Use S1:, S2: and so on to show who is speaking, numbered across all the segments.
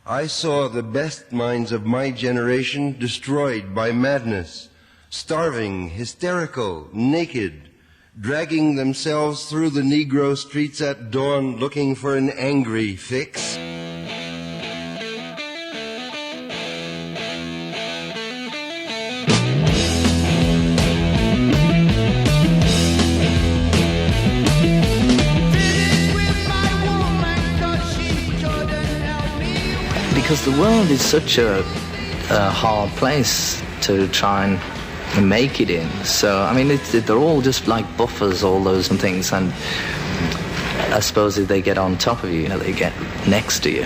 S1: I saw the best minds of my generation destroyed by madness, starving, hysterical, naked, dragging themselves through the Negro streets at dawn looking for an angry fix.
S2: Because the world is such a hard place to try and make it in. So, I mean, they're all just like buffers, all those and things. And I suppose if they get on top of you, they get next to you.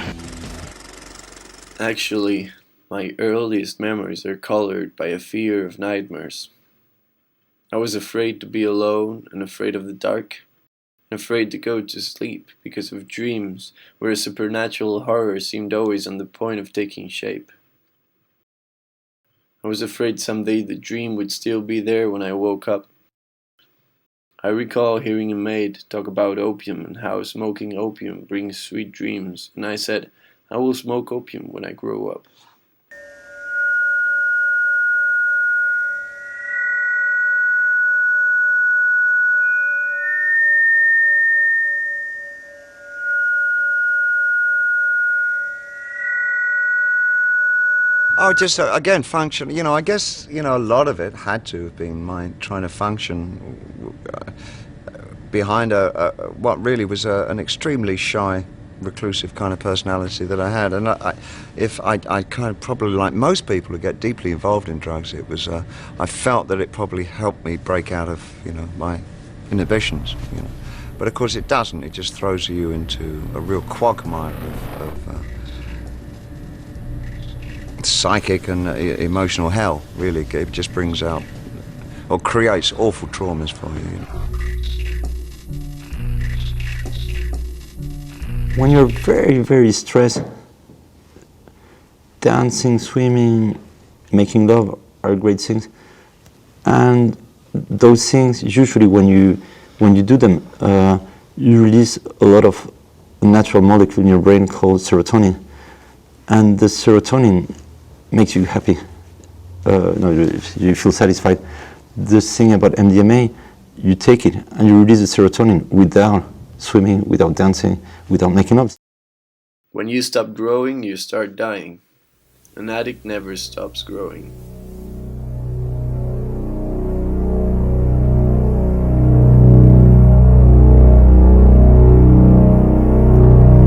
S3: Actually, my earliest memories are colored by a fear of nightmares. I was afraid to be alone and afraid of the dark. Afraid to go to sleep because of dreams where a supernatural horror seemed always on the point of taking shape. I was afraid someday the dream would still be there when I woke up. I recall hearing a maid talk about opium and how smoking opium brings sweet dreams, and I said, I will smoke opium when I grow up.
S4: Oh, just again, function. I guess a lot of it had to have been my trying to function behind what really was an extremely shy, reclusive kind of personality that I had. And I kind of probably, like most people who get deeply involved in drugs, it was I felt that it probably helped me break out of my inhibitions. But of course it doesn't. It just throws you into a real quagmire of psychic and emotional hell, really. It just brings out or creates awful traumas for you.
S5: When you're very, very stressed, dancing, swimming, making love are great things. And those things, usually when you do them, you release a lot of natural molecule in your brain called serotonin. And the serotonin makes you happy. You feel satisfied. The thing about MDMA, you take it and you release the serotonin without swimming, without dancing, without making up.
S3: When you stop growing, you start dying. An addict never stops growing.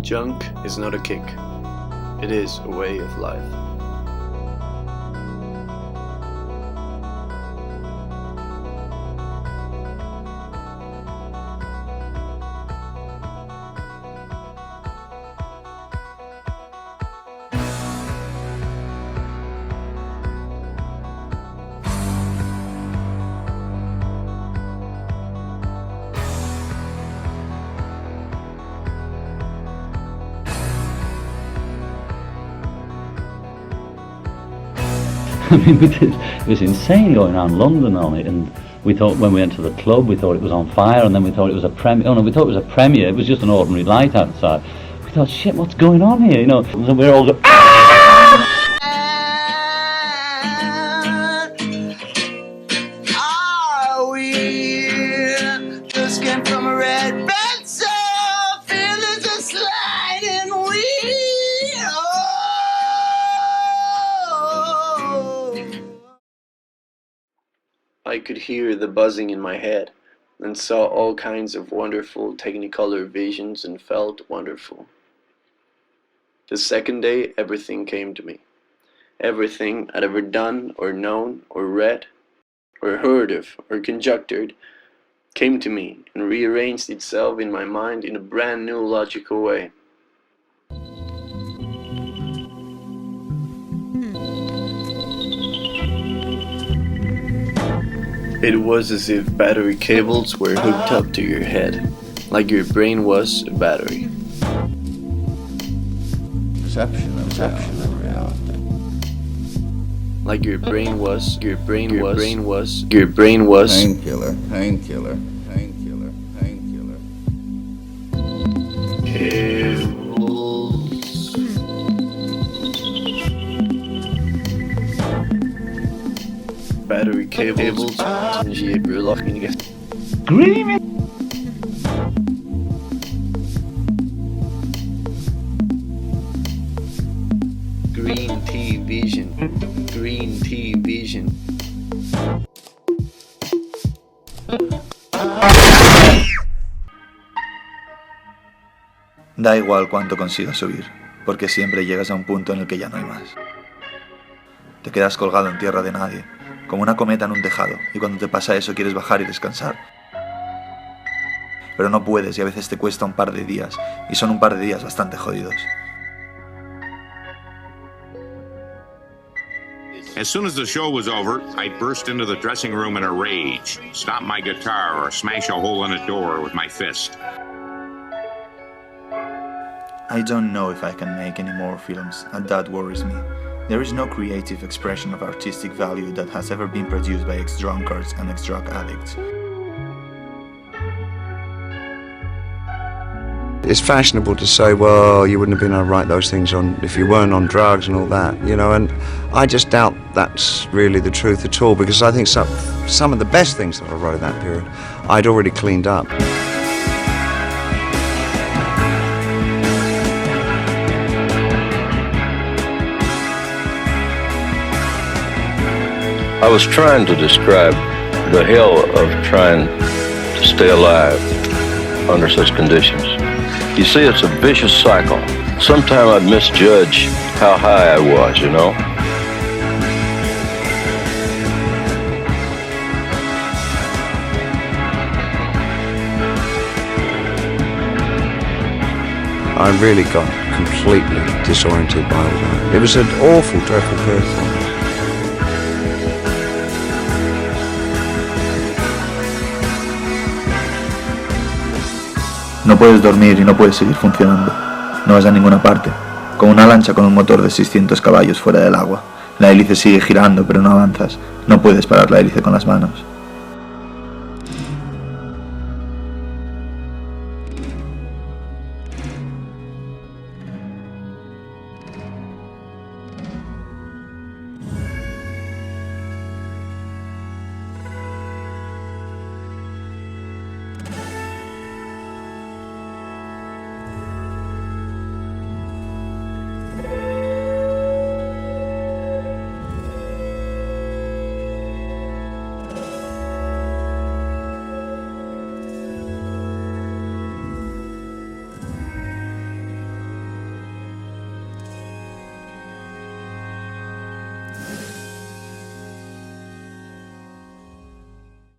S3: Junk is not a kick. It is a way of life.
S6: I mean, it was insane going around London on it, and we thought when we went to the club, we thought it was on fire, and then we thought it was a premiere. Oh no, we thought it was a premiere. It was just an ordinary light outside. We thought, shit, what's going on here? So we're all going,
S7: just came from a red bed, so feel it's a sliding wheel.
S3: I could hear the buzzing in my head and saw all kinds of wonderful technicolor visions and felt wonderful. The second day, everything came to me. Everything I'd ever done or known or read or heard of or conjectured came to me and rearranged itself in my mind in a brand new logical way. It was as if battery cables were hooked up to your head, like your brain was a battery.
S8: Perception of reality.
S3: Like your brain was painkiller. Cables. battery cables en je brulachting geeft.
S6: Screaming.
S3: Green Tea Vision. Green Tea Vision.
S9: Da igual cuánto consigas subir, porque siempre llegas a un punto en el que ya no hay más. Te quedas colgado en tierra de nadie, como una cometa en un tejado, y cuando te pasa eso quieres bajar y descansar. Pero no puedes y a veces te cuesta un par de días, y son un par de días bastante jodidos.
S10: As soon as the show was over, I'd burst into the dressing room in a rage, stomp my guitar or smash a hole in a door with my fist.
S9: I don't know if I can make any more films, and that worries me. There is no creative expression of artistic value that has ever been produced by ex-drunkards and ex-drug addicts.
S4: It's fashionable to say, well, you wouldn't have been able to write those things if you weren't on drugs and all that, you know, and I just doubt that's really the truth at all, because I think some of the best things that I wrote in that period, I'd already cleaned up.
S11: I was trying to describe the hell of trying to stay alive under such conditions. You see, it's a vicious cycle. Sometimes I'd misjudge how high I was, you know?
S4: I really got completely disoriented by all that. It was an awful, dreadful period for me.
S9: No puedes dormir y no puedes seguir funcionando. No vas a ninguna parte. Como una lancha con un motor de 600 caballos fuera del agua. La hélice sigue girando, pero no avanzas. No puedes parar la hélice con las manos.